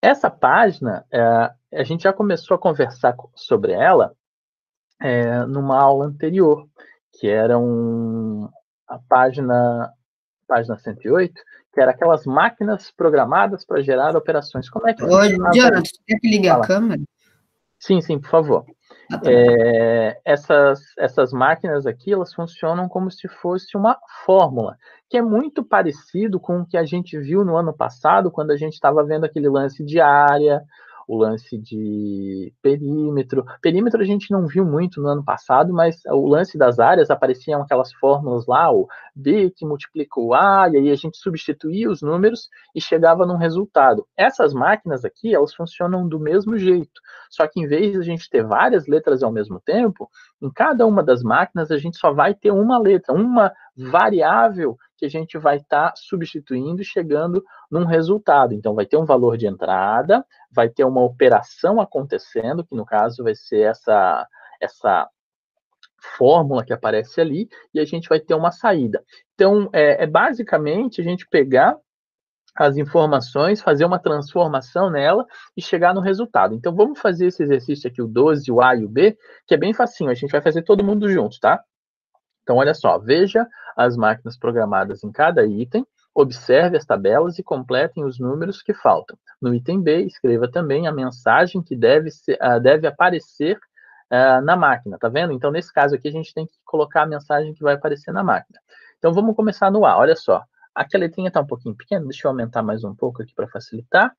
Essa página, a gente já começou a conversar sobre ela numa aula anterior, que era a página 108, que era aquelas máquinas programadas para gerar operações. Como é que Ô, funcionava Jonathan, isso? quer que ligue a Fala. câmera? Sim, sim, por favor. Ah, tá bom. Essas máquinas aqui, elas funcionam como se fosse uma fórmula, que é muito parecido com o que a gente viu no ano passado, quando a gente estava vendo aquele lance de área, o lance de perímetro. Perímetro a gente não viu muito no ano passado, mas o lance das áreas, apareciam aquelas fórmulas lá, o B que multiplica o A, e aí a gente substituía os números e chegava num resultado. Essas máquinas aqui, elas funcionam do mesmo jeito. Só que em vez de a gente ter várias letras ao mesmo tempo, em cada uma das máquinas a gente só vai ter uma letra, uma variável que a gente vai estar substituindo e chegando num resultado. Então vai ter um valor de entrada, vai ter uma operação acontecendo, que no caso vai ser essa fórmula que aparece ali, e a gente vai ter uma saída. Então, basicamente a gente pegar as informações, fazer uma transformação nela e chegar no resultado. Então, vamos fazer esse exercício aqui, o 12, o A e o B, que é bem facinho, a gente vai fazer todo mundo junto, tá? Então, olha só, veja as máquinas programadas em cada item, observe as tabelas e completem os números que faltam. No item B, escreva também a mensagem que deve aparecer na máquina, tá vendo? Então, nesse caso aqui, a gente tem que colocar a mensagem que vai aparecer na máquina. Então, vamos começar no A, olha só. Aqui a letrinha está um pouquinho pequena, deixa eu aumentar mais um pouco aqui para facilitar.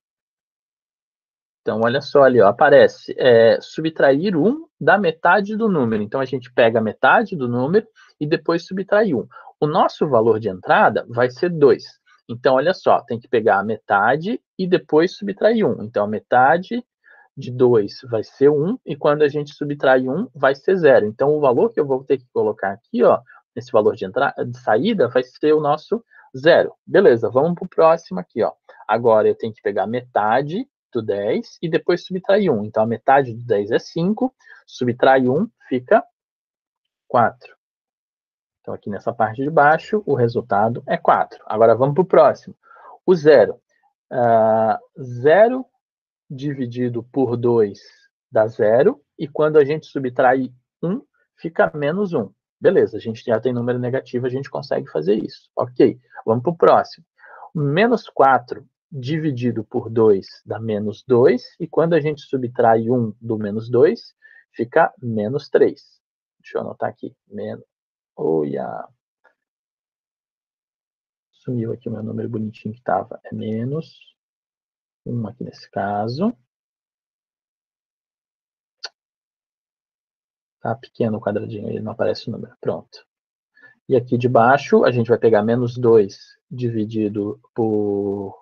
Então, olha só ali, ó, aparece subtrair 1 da metade do número. Então, a gente pega a metade do número e depois subtrai 1. O nosso valor de entrada vai ser 2. Então, olha só, tem que pegar a metade e depois subtrair 1. Então, a metade de 2 vai ser 1, e quando a gente subtrai 1, vai ser 0. Então, o valor que eu vou ter que colocar aqui, ó, esse valor de saída, vai ser o nosso 0. Beleza, vamos para o próximo aqui, ó. Agora, eu tenho que pegar metade do 10 e depois subtrair 1. Então, a metade do 10 é 5, subtrai 1, fica 4. Então, aqui nessa parte de baixo, o resultado é 4. Agora, vamos para o próximo. O 0. 0 dividido por 2 dá 0, e quando a gente subtrai 1, fica menos 1. Beleza, a gente já tem número negativo, a gente consegue fazer isso. Ok, vamos para o próximo. Menos 4 dividido por 2 dá menos 2, e quando a gente subtrai 1 do menos 2, fica menos 3. Deixa eu anotar aqui. Sumiu aqui o meu número bonitinho que estava. É menos 1 aqui nesse caso. Tá pequeno o quadradinho, ele não aparece o número. Pronto. E aqui de baixo, a gente vai pegar menos 2 dividido por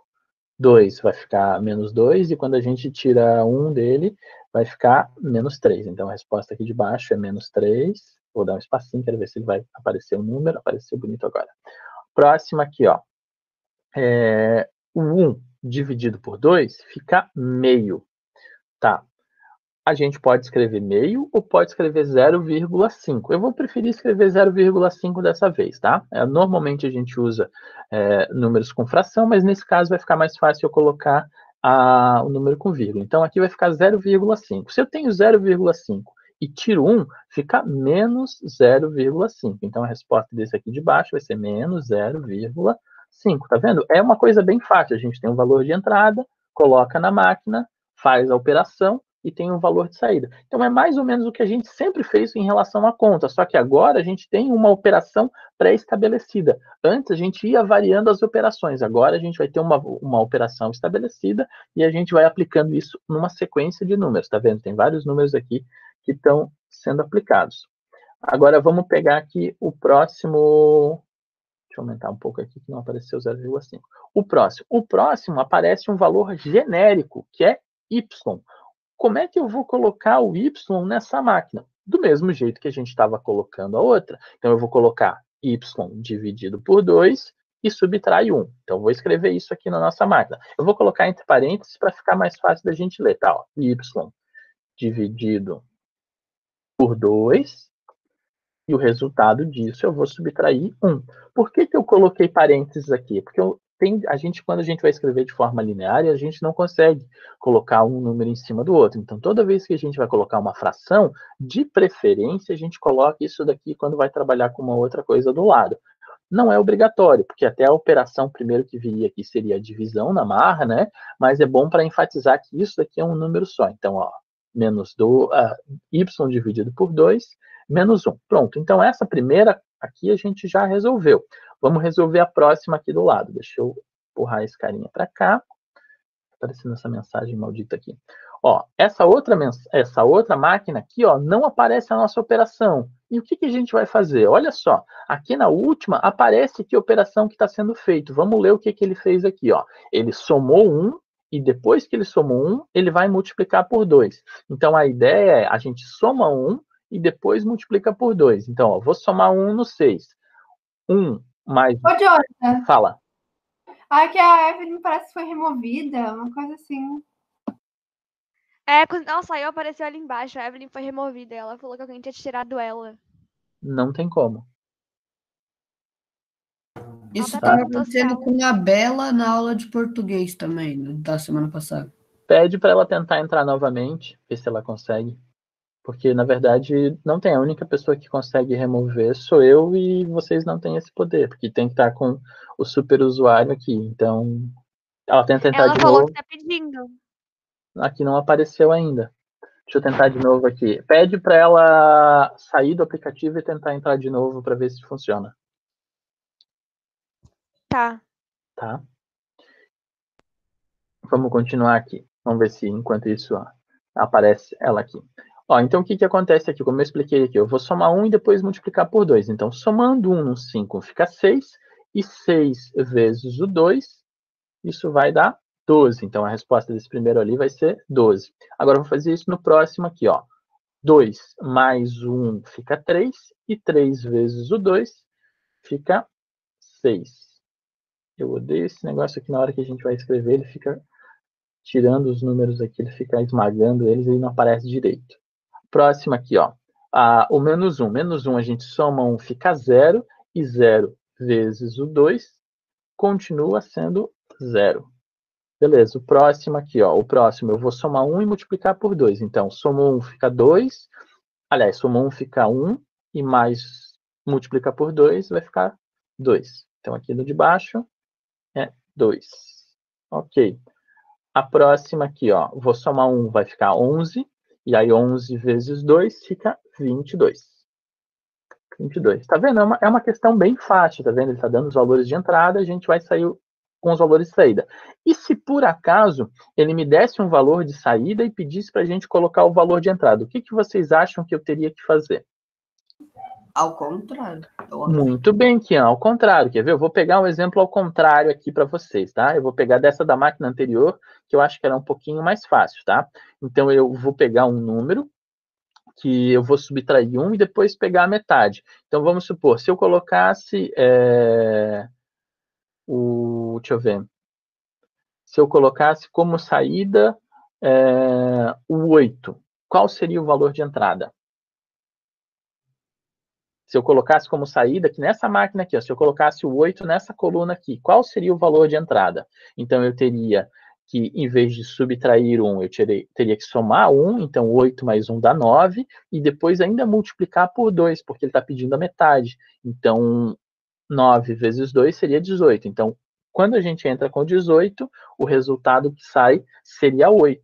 2, vai ficar menos 2, e quando a gente tira 1 dele, vai ficar menos 3. Então, a resposta aqui de baixo é menos 3. Vou dar um espacinho, quero ver se ele vai aparecer o número. Apareceu bonito agora. Próximo aqui, ó. O 1 dividido por 2 fica meio. Tá. A gente pode escrever meio ou pode escrever 0,5. Eu vou preferir escrever 0,5 dessa vez, tá? Normalmente a gente usa números com fração, mas nesse caso vai ficar mais fácil eu colocar o número com vírgula. Então aqui vai ficar 0,5. Se eu tenho 0,5 e tiro 1, fica menos 0,5. Então a resposta desse aqui de baixo vai ser menos 0,5. Tá vendo? É uma coisa bem fácil. A gente tem um valor de entrada, coloca na máquina, faz a operação e tem um valor de saída. Então, é mais ou menos o que a gente sempre fez em relação à conta, só que agora a gente tem uma operação pré-estabelecida. Antes, a gente ia variando as operações, agora a gente vai ter uma operação estabelecida e a gente vai aplicando isso numa sequência de números, tá vendo? Tem vários números aqui que estão sendo aplicados. Agora, vamos pegar aqui o próximo. Deixa eu aumentar um pouco aqui, que não apareceu 0,5. O próximo aparece um valor genérico, que é y. Como é que eu vou colocar o y nessa máquina? Do mesmo jeito que a gente estava colocando a outra. Então, eu vou colocar y dividido por 2 e subtrai 1. Então, eu vou escrever isso aqui na nossa máquina. Eu vou colocar entre parênteses para ficar mais fácil da gente ler. Tá? Ó, y dividido por 2, e o resultado disso eu vou subtrair 1. Por que eu coloquei parênteses aqui? Porque eu quando a gente vai escrever de forma linear, a gente não consegue colocar um número em cima do outro. Então, toda vez que a gente vai colocar uma fração, de preferência, a gente coloca isso daqui quando vai trabalhar com uma outra coisa do lado. Não é obrigatório, porque até a operação primeiro que viria aqui seria a divisão na marra, né? Mas é bom para enfatizar que isso daqui é um número só. Então, ó, y dividido por 2, menos 1. Pronto, então essa primeira aqui a gente já resolveu. Vamos resolver a próxima aqui do lado. Deixa eu empurrar esse carinha para cá. Tá aparecendo essa mensagem maldita aqui. Ó, essa outra máquina aqui, ó, não aparece a nossa operação. E o que a gente vai fazer? Olha só, aqui na última aparece que operação que está sendo feita. Vamos ler o que ele fez aqui. Ó. Ele somou 1 e depois que ele somou 1, ele vai multiplicar por 2. Então, a ideia é a gente soma 1 e depois multiplica por 2. Então, ó, vou somar 1 no 6. 1 mais... Ô, Jonathan. Fala. Que a Evelyn parece que foi removida, uma coisa assim. Quando ela saiu, apareceu ali embaixo. A Evelyn foi removida. Ela falou que alguém tinha tirado ela. Não tem como. Isso estava acontecendo com a Bela na aula de português também, da semana passada. Pede para ela tentar entrar novamente, ver se ela consegue. Porque, na verdade, não tem. A única pessoa que consegue remover sou eu e vocês não têm esse poder. Porque tem que estar com o super usuário aqui. Então, ela tenta entrar de novo. Ela falou que tá pedindo. Aqui não apareceu ainda. Deixa eu tentar de novo aqui. Pede para ela sair do aplicativo e tentar entrar de novo para ver se funciona. Tá. Tá. Vamos continuar aqui. Vamos ver se, enquanto isso, ó, aparece ela aqui. Ó, então, o que acontece aqui? Como eu expliquei aqui, eu vou somar 1 e depois multiplicar por 2. Então, somando 1 no 5 fica 6. E 6 vezes o 2, isso vai dar 12. Então, a resposta desse primeiro ali vai ser 12. Agora, eu vou fazer isso no próximo aqui. Ó. 2 mais 1 fica 3. E 3 vezes o 2 fica 6. Eu odeio esse negócio aqui na hora que a gente vai escrever. Ele fica tirando os números aqui, ele fica esmagando eles e não aparece direito. Próximo aqui, ó. O menos 1. Menos 1 a gente soma 1, fica 0. E 0 vezes o 2 continua sendo 0. Beleza, o próximo aqui, ó. O próximo eu vou somar 1 e multiplicar por 2. Então, somo 1 fica 2. Aliás, somo 1 fica 1. E mais multiplica por 2 vai ficar 2. Então, aqui no de baixo é 2. Ok. A próxima aqui, ó. Vou somar 1, vai ficar 11. E aí 11 vezes 2 fica 22. 22. Tá vendo? É uma questão bem fácil, tá vendo? Ele está dando os valores de entrada, a gente vai sair com os valores de saída. E se por acaso ele me desse um valor de saída e pedisse para a gente colocar o valor de entrada, o que vocês acham que eu teria que fazer? Ao contrário. Muito bem, Kian, ao contrário. Quer ver? Eu vou pegar um exemplo ao contrário aqui para vocês, tá? Eu vou pegar dessa da máquina anterior, que eu acho que era um pouquinho mais fácil, tá? Então, eu vou pegar um número, que eu vou subtrair 1 e depois pegar a metade. Então, vamos supor, se eu colocasse deixa eu ver. Se eu colocasse como saída o 8, qual seria o valor de entrada? Se eu colocasse como saída, aqui nessa máquina aqui, ó, se eu colocasse o 8 nessa coluna aqui, qual seria o valor de entrada? Então, eu teria que, em vez de subtrair 1, eu teria que somar 1, então 8 mais 1 dá 9, e depois ainda multiplicar por 2, porque ele está pedindo a metade. Então, 9 vezes 2 seria 18. Então, quando a gente entra com 18, o resultado que sai seria 8.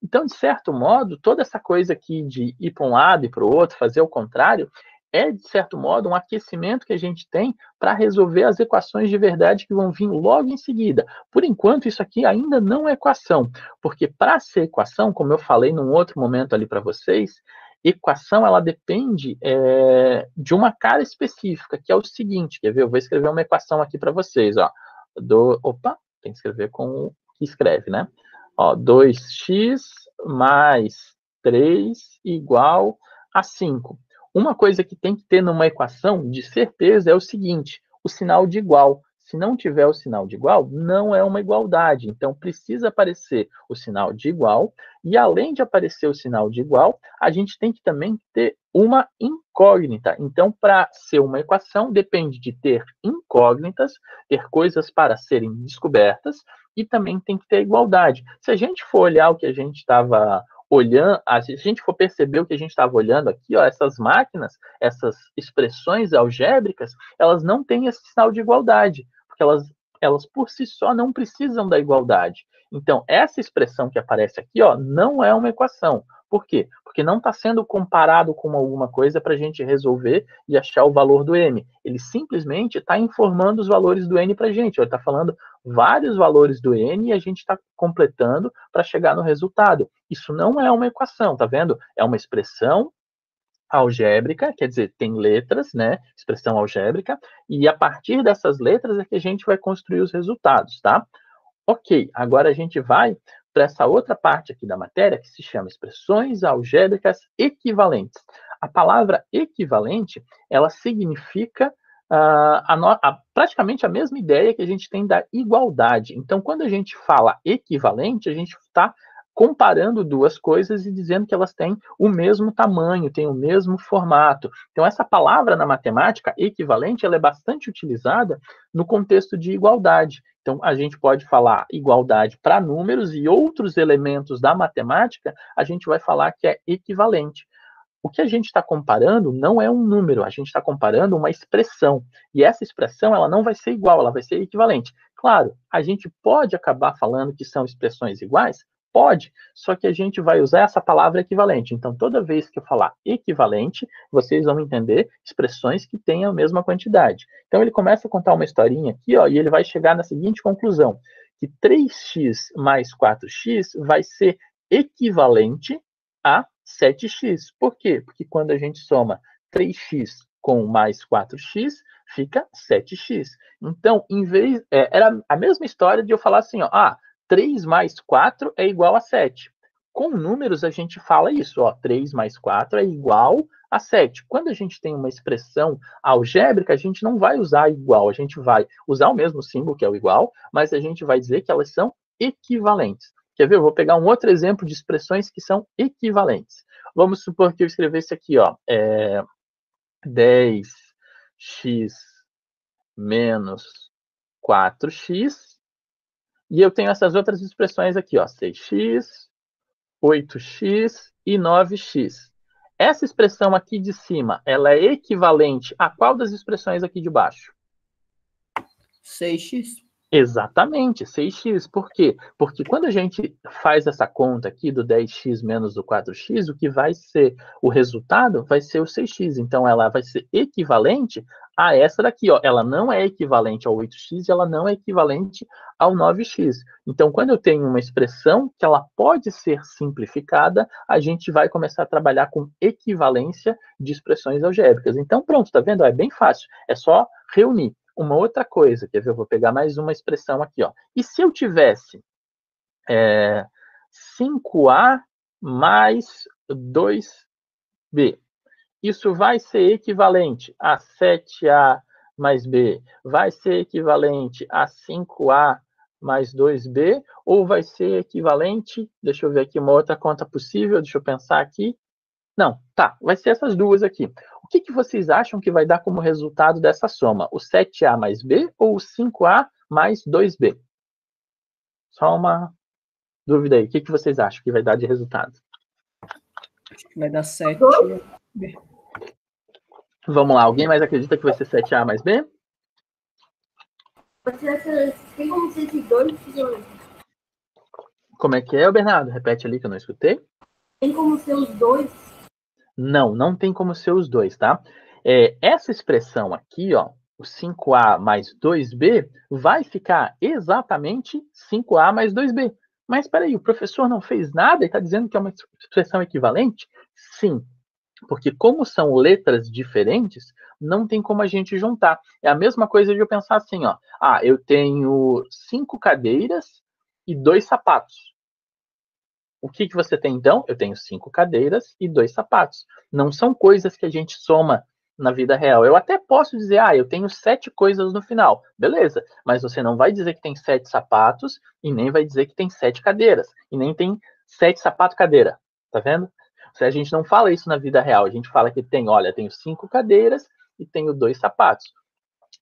Então, de certo modo, toda essa coisa aqui de ir para um lado e para o outro, fazer o contrário, é, de certo modo, um aquecimento que a gente tem para resolver as equações de verdade que vão vir logo em seguida. Por enquanto, isso aqui ainda não é equação, porque para ser equação, como eu falei num outro momento ali para vocês, equação ela depende de uma cara específica, que é o seguinte, quer ver? Eu vou escrever uma equação aqui para vocês, ó. Opa, tem que escrever com o que escreve, né? Ó, 2x mais 3 igual a 5. Uma coisa que tem que ter numa equação, de certeza, é o seguinte, o sinal de igual. Se não tiver o sinal de igual, não é uma igualdade. Então, precisa aparecer o sinal de igual. E, além de aparecer o sinal de igual, a gente tem que também ter uma incógnita. Então, para ser uma equação, depende de ter incógnitas, ter coisas para serem descobertas, e também tem que ter igualdade. Se a gente for olhar o que a gente estava olhando, se a gente for perceber o que a gente estava olhando aqui, ó, essas máquinas, essas expressões algébricas, elas não têm esse sinal de igualdade, porque elas por si só não precisam da igualdade. Então, essa expressão que aparece aqui, ó, não é uma equação. Por quê? Porque não está sendo comparado com alguma coisa para a gente resolver e achar o valor do n. Ele simplesmente está informando os valores do n para a gente. Ele está falando vários valores do n e a gente está completando para chegar no resultado. Isso não é uma equação, tá vendo? É uma expressão algébrica, quer dizer, tem letras, né? Expressão algébrica, e a partir dessas letras é que a gente vai construir os resultados, tá? Ok, agora a gente vai para essa outra parte aqui da matéria que se chama expressões algébricas equivalentes. A palavra equivalente, ela significa praticamente a mesma ideia que a gente tem da igualdade. Então, quando a gente fala equivalente, a gente está comparando duas coisas e dizendo que elas têm o mesmo tamanho, têm o mesmo formato. Então, essa palavra na matemática, equivalente, ela é bastante utilizada no contexto de igualdade. Então, a gente pode falar igualdade para números e outros elementos da matemática, a gente vai falar que é equivalente. O que a gente está comparando não é um número, a gente está comparando uma expressão. E essa expressão, ela não vai ser igual, ela vai ser equivalente. Claro, a gente pode acabar falando que são expressões iguais? Pode, só que a gente vai usar essa palavra equivalente. Então, toda vez que eu falar equivalente, vocês vão entender expressões que têm a mesma quantidade. Então, ele começa a contar uma historinha aqui, ó, e ele vai chegar na seguinte conclusão, que 3x mais 4x vai ser equivalente a 7x. Por quê? Porque quando a gente soma 3x com mais 4x, fica 7x. Então, era a mesma história de eu falar assim, ó, 3 mais 4 é igual a 7. Com números, a gente fala isso, ó, 3 mais 4 é igual a 7. Quando a gente tem uma expressão algébrica, a gente não vai usar igual, a gente vai usar o mesmo símbolo, que é o igual, mas a gente vai dizer que elas são equivalentes. Quer ver? Eu vou pegar um outro exemplo de expressões que são equivalentes. Vamos supor que eu escrevesse aqui, ó, 10x menos 4x, e eu tenho essas outras expressões aqui, ó, 6x, 8x e 9x. Essa expressão aqui de cima, ela é equivalente a qual das expressões aqui de baixo? 6x. Exatamente, 6x. Por quê? Porque quando a gente faz essa conta aqui do 10x menos o 4x, o que vai ser o resultado vai ser o 6x. Então, ela vai ser equivalente a essa daqui, ó. Ela não é equivalente ao 8x, ela não é equivalente ao 9x. Então, quando eu tenho uma expressão que ela pode ser simplificada, a gente vai começar a trabalhar com equivalência de expressões algébricas. Então, pronto, tá vendo? É bem fácil. É só reunir. Uma outra coisa, quer ver? Eu vou pegar mais uma expressão aqui, ó. E se eu tivesse 5A mais 2B? Isso vai ser equivalente a 7A mais B? Vai ser equivalente a 5A mais 2B? Ou vai ser equivalente, deixa eu ver aqui uma outra conta possível, deixa eu pensar aqui. Não, tá, vai ser essas duas aqui. O que vocês acham que vai dar como resultado dessa soma? O 7A mais B ou o 5A mais 2B? Só uma dúvida aí. O que vocês acham que vai dar de resultado? Acho que vai dar 7. Vamos lá, alguém mais acredita que vai ser 7A mais B? Tem como ser esses dois? Como é que é, Bernardo? Repete ali que eu não escutei. Tem como ser os dois? Não, não tem como ser os dois, tá? Essa expressão aqui, ó, o 5A mais 2B, vai ficar exatamente 5A mais 2B. Mas espera aí, o professor não fez nada e está dizendo que é uma expressão equivalente? Sim, porque como são letras diferentes, não tem como a gente juntar. É a mesma coisa de eu pensar assim, ó, eu tenho 5 cadeiras e 2 sapatos. O que você tem, então? Eu tenho 5 cadeiras e 2 sapatos. Não são coisas que a gente soma na vida real. Eu até posso dizer, eu tenho 7 coisas no final. Beleza, mas você não vai dizer que tem 7 sapatos e nem vai dizer que tem 7 cadeiras. E nem tem 7 sapato cadeira. Tá vendo? A gente não fala isso na vida real. A gente fala que tem, olha, tenho 5 cadeiras e tenho 2 sapatos.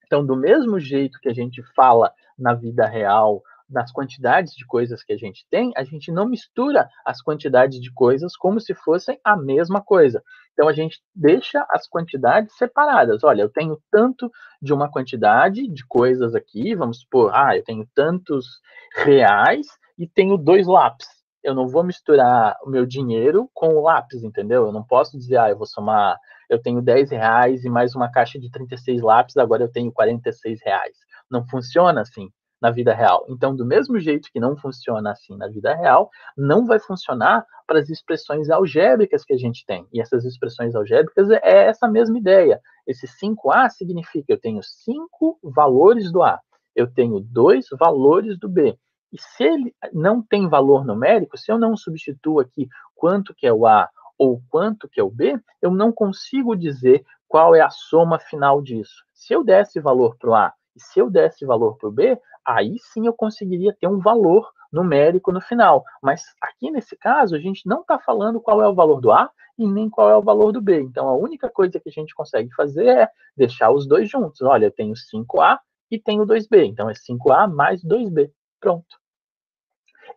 Então, do mesmo jeito que a gente fala na vida real, nas quantidades de coisas que a gente tem, a gente não mistura as quantidades de coisas como se fossem a mesma coisa. Então, a gente deixa as quantidades separadas. Olha, eu tenho tanto de uma quantidade de coisas aqui, vamos supor, eu tenho tantos reais e tenho 2 lápis. Eu não vou misturar o meu dinheiro com o lápis, entendeu? Eu não posso dizer, eu vou somar, eu tenho 10 reais e mais uma caixa de 36 lápis, agora eu tenho 46 reais. Não funciona assim na vida real. Então, do mesmo jeito que não funciona assim na vida real, não vai funcionar para as expressões algébricas que a gente tem. E essas expressões algébricas é essa mesma ideia. Esse 5A significa eu tenho 5 valores do A, eu tenho 2 valores do B. E se ele não tem valor numérico, se eu não substituo aqui quanto que é o A ou quanto que é o B, eu não consigo dizer qual é a soma final disso. Se eu desse valor para o A e se eu desse valor para o B, aí sim eu conseguiria ter um valor numérico no final. Mas aqui nesse caso, a gente não está falando qual é o valor do A e nem qual é o valor do B. Então, a única coisa que a gente consegue fazer é deixar os dois juntos. Olha, eu tenho 5A e tenho 2B. Então, é 5A mais 2B. Pronto.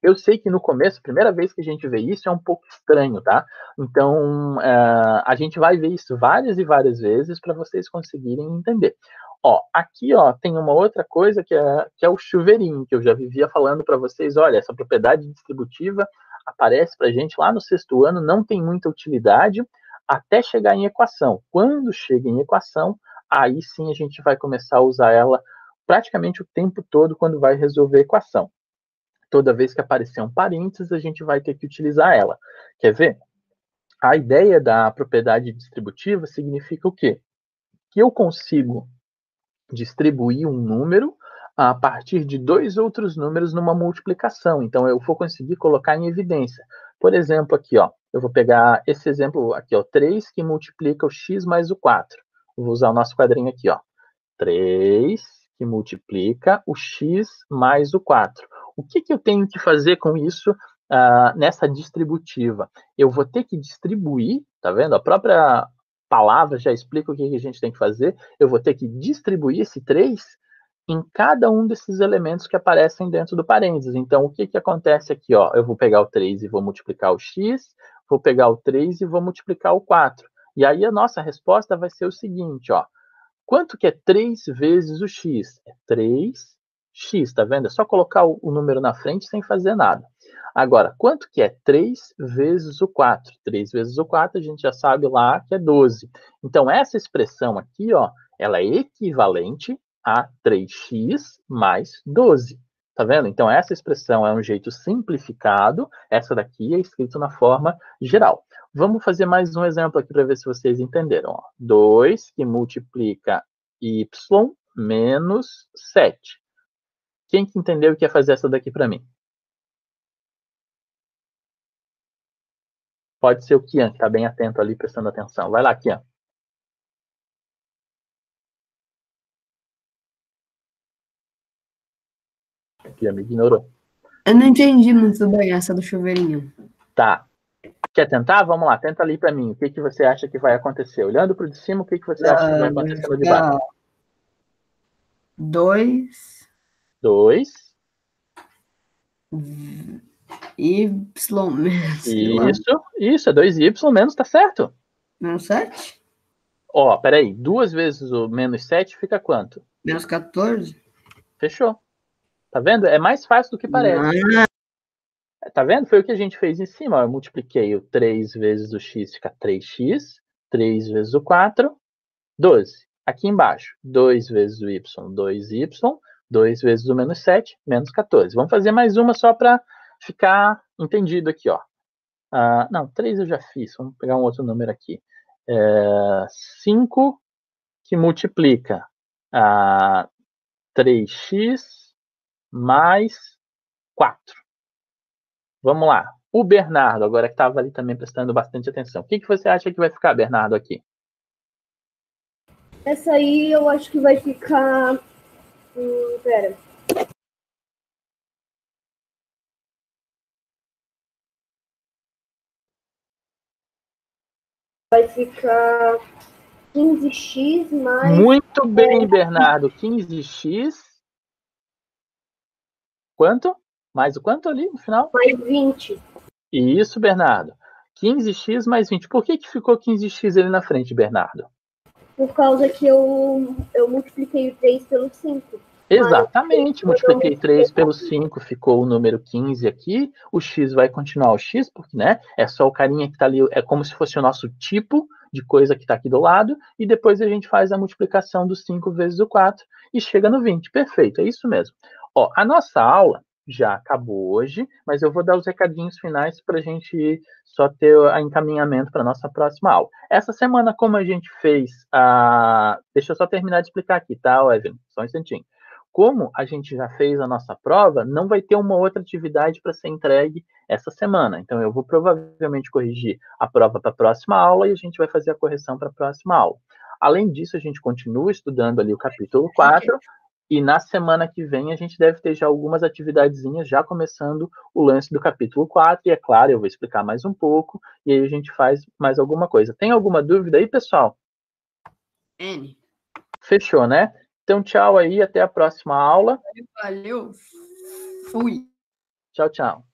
Eu sei que no começo, a primeira vez que a gente vê isso, é um pouco estranho, tá? Então, a gente vai ver isso várias e várias vezes para vocês conseguirem entender. Aqui tem uma outra coisa que é o chuveirinho, que eu já vivia falando para vocês. Olha, essa propriedade distributiva aparece para a gente lá no 6º ano, não tem muita utilidade até chegar em equação. Quando chega em equação, aí sim a gente vai começar a usar ela praticamente o tempo todo quando vai resolver a equação. Toda vez que aparecer um parênteses, a gente vai ter que utilizar ela. Quer ver? A ideia da propriedade distributiva significa o quê? Que eu consigo distribuir um número a partir de 2 outros números numa multiplicação. Então, eu vou conseguir colocar em evidência. Por exemplo, aqui, eu vou pegar esse exemplo aqui, 3 que multiplica o x mais o 4. Vou usar o nosso quadrinho aqui, 3 que multiplica o x mais o 4. O que eu tenho que fazer com isso nessa distributiva? Eu vou ter que distribuir, tá vendo? A própria palavra já explica o que a gente tem que fazer. Eu vou ter que distribuir esse 3 em cada um desses elementos que aparecem dentro do parênteses. Então, o que acontece aqui? Eu vou pegar o 3 e vou multiplicar o x, vou pegar o 3 e vou multiplicar o 4. E aí a nossa resposta vai ser o seguinte, quanto que é 3 vezes o x? É 3x, tá vendo? É só colocar o número na frente sem fazer nada. Agora, quanto que é 3 vezes o 4? 3 vezes o 4 a gente já sabe lá que é 12. Então, essa expressão aqui, ela é equivalente a 3x mais 12. Tá vendo? Então, essa expressão é um jeito simplificado. Essa daqui é escrita na forma geral. Vamos fazer mais um exemplo aqui para ver se vocês entenderam. 2 que multiplica y menos 7. Quem que entendeu e quer fazer essa daqui para mim? Pode ser o Kian, que está bem atento ali, prestando atenção. Vai lá, Kian. Kian me ignorou. Eu não entendi muito bem essa do chuveirinho. Tá. Quer tentar? Vamos lá, tenta ali para mim. O que você acha que vai acontecer? Olhando para o de cima, o que você acha que vai acontecer no de baixo? 2 y menos, Isso, é 2y menos, tá certo. Menos 7? Peraí, 2 vezes o menos 7 fica quanto? Menos 14? Fechou. Tá vendo? É mais fácil do que parece. Tá vendo? Foi o que a gente fez em cima. Eu multipliquei o 3 vezes o x, fica 3x. 3 vezes o 4, 12. Aqui embaixo, 2 vezes o y, 2y. 2 vezes o menos 7, menos 14. Vamos fazer mais uma só para ficar entendido aqui, não, 3 eu já fiz. Vamos pegar um outro número aqui. 5 que multiplica 3x mais 4. Vamos lá. O Bernardo, agora que estava ali também prestando bastante atenção. O que você acha que vai ficar, Bernardo, aqui? Essa aí eu acho que vai ficar... pera. Vai ficar 15x mais... Muito bem, Bernardo. 15x. Quanto? Mais o quanto ali no final? Mais 20. Isso, Bernardo. 15x mais 20. Por que ficou 15x ali na frente, Bernardo? Por causa que eu multipliquei o 3 pelo 5. Exatamente, multipliquei 3 pelo 5, ficou o número 15 aqui, o x vai continuar o x, porque né, é só o carinha que está ali, é como se fosse o nosso tipo de coisa que está aqui do lado, e depois a gente faz a multiplicação do 5 vezes o 4 e chega no 20, perfeito, é isso mesmo. Ó, a nossa aula já acabou hoje, mas eu vou dar os recadinhos finais para a gente só ter o encaminhamento para a nossa próxima aula. Essa semana, como a gente fez a... Deixa eu só terminar de explicar aqui, tá, Evelyn? Só um instantinho. Como a gente já fez a nossa prova, não vai ter uma outra atividade para ser entregue essa semana. Então, eu vou provavelmente corrigir a prova para a próxima aula e a gente vai fazer a correção para a próxima aula. Além disso, a gente continua estudando ali o capítulo 4 e na semana que vem a gente deve ter já algumas atividadezinhas já começando o lance do capítulo 4 e é claro, eu vou explicar mais um pouco e aí a gente faz mais alguma coisa. Tem alguma dúvida aí, pessoal? N. Fechou, né? Então, tchau aí, até a próxima aula. Valeu. Fui. Tchau, tchau.